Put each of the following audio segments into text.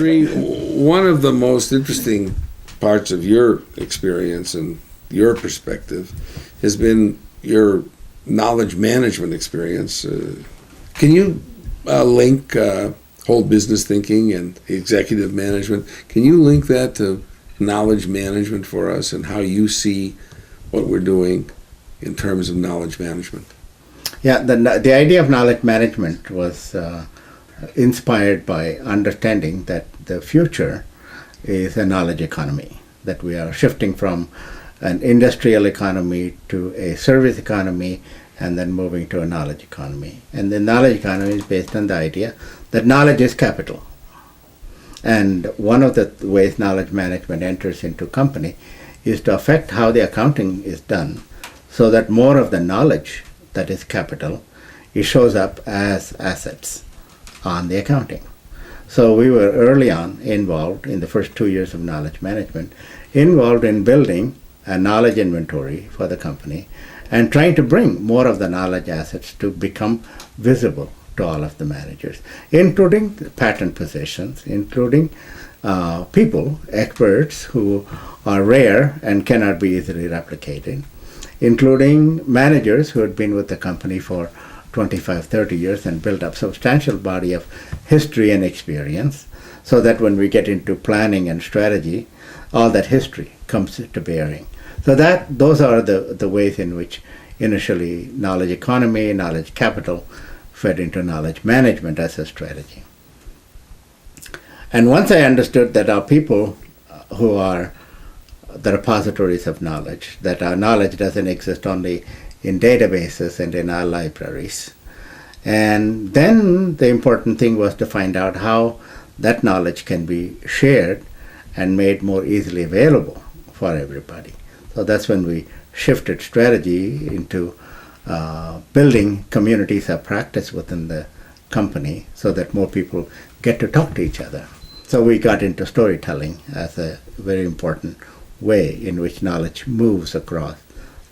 Sri, one of the most interesting parts of your experience and your perspective has been your knowledge management experience. Can you link whole business thinking and executive management? Can you link that to knowledge management for us and how you see what we're doing in terms of knowledge management? Yeah, the idea of knowledge management was inspired by understanding that the future is a knowledge economy, that we are shifting from an industrial economy to a service economy and then moving to a knowledge economy. And the knowledge economy is based on the idea that knowledge is capital. And one of the ways knowledge management enters into company is to affect how the accounting is done so that more of the knowledge that is capital, it shows up as assets on the accounting. So we were early on involved in the first 2 years of knowledge management, involved in building a knowledge inventory for the company and trying to bring more of the knowledge assets to become visible to all of the managers, including patent positions, including people, experts who are rare and cannot be easily replicated, including managers who had been with the company for 25, 30 years and built up substantial body of history and experience, so that when we get into planning and strategy, all that history comes to bearing. So those are the ways in which initially knowledge economy, knowledge capital fed into knowledge management as a strategy. And once I understood that our people who are the repositories of knowledge, that our knowledge doesn't exist only in databases and in our libraries. And then the important thing was to find out how that knowledge can be shared and made more easily available for everybody. So that's when we shifted strategy into building communities of practice within the company so that more people get to talk to each other. So we got into storytelling as a very important way in which knowledge moves across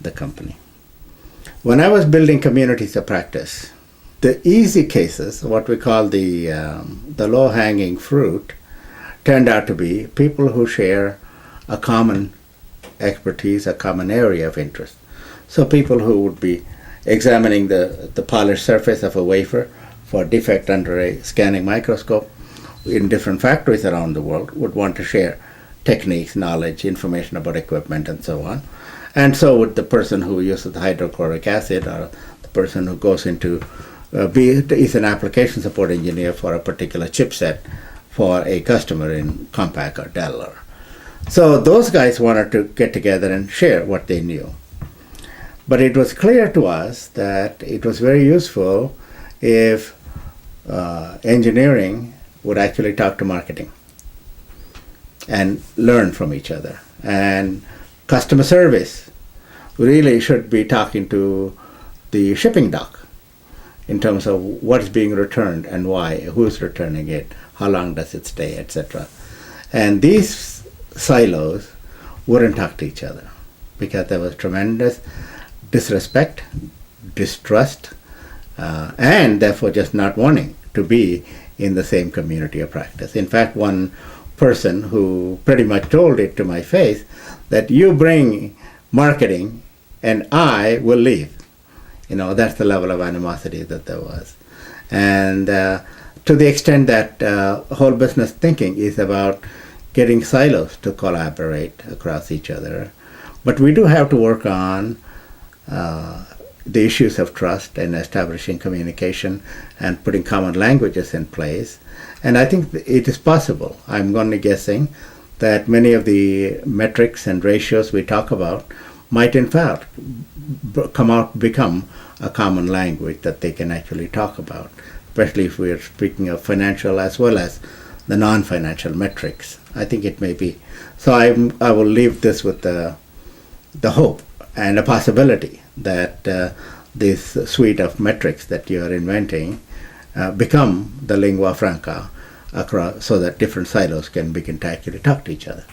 the company. When I was building communities of practice, the easy cases, what we call the low-hanging fruit, turned out to be people who share a common expertise, a common area of interest. So people who would be examining the polished surface of a wafer for defect under a scanning microscope in different factories around the world would want to share techniques, knowledge, information about equipment, and so on. And so would the person who uses the hydrochloric acid, or the person who goes into is an application support engineer for a particular chipset for a customer in Compaq or Dell. So those guys wanted to get together and share what they knew. But it was clear to us that it was very useful if engineering would actually talk to marketing and learn from each other. And customer service really should be talking to the shipping dock in terms of what's being returned and why, who's returning it, how long does it stay, etc. And these silos wouldn't talk to each other because there was tremendous disrespect, distrust, and therefore just not wanting to be in the same community of practice. In fact, one person who pretty much told it to my face that you bring marketing and I will leave. That's the level of animosity that there was. And to the extent that whole business thinking is about getting silos to collaborate across each other. But we do have to work on the issues of trust and establishing communication and putting common languages in place. And I think it is possible. I'm only guessing that many of the metrics and ratios we talk about might in fact become a common language that they can actually talk about, especially if we are speaking of financial as well as the non-financial metrics. I think it may be. So I will leave this with the hope and a possibility that this suite of metrics that you are inventing become the lingua franca across, so that different silos can begin to actually talk to each other.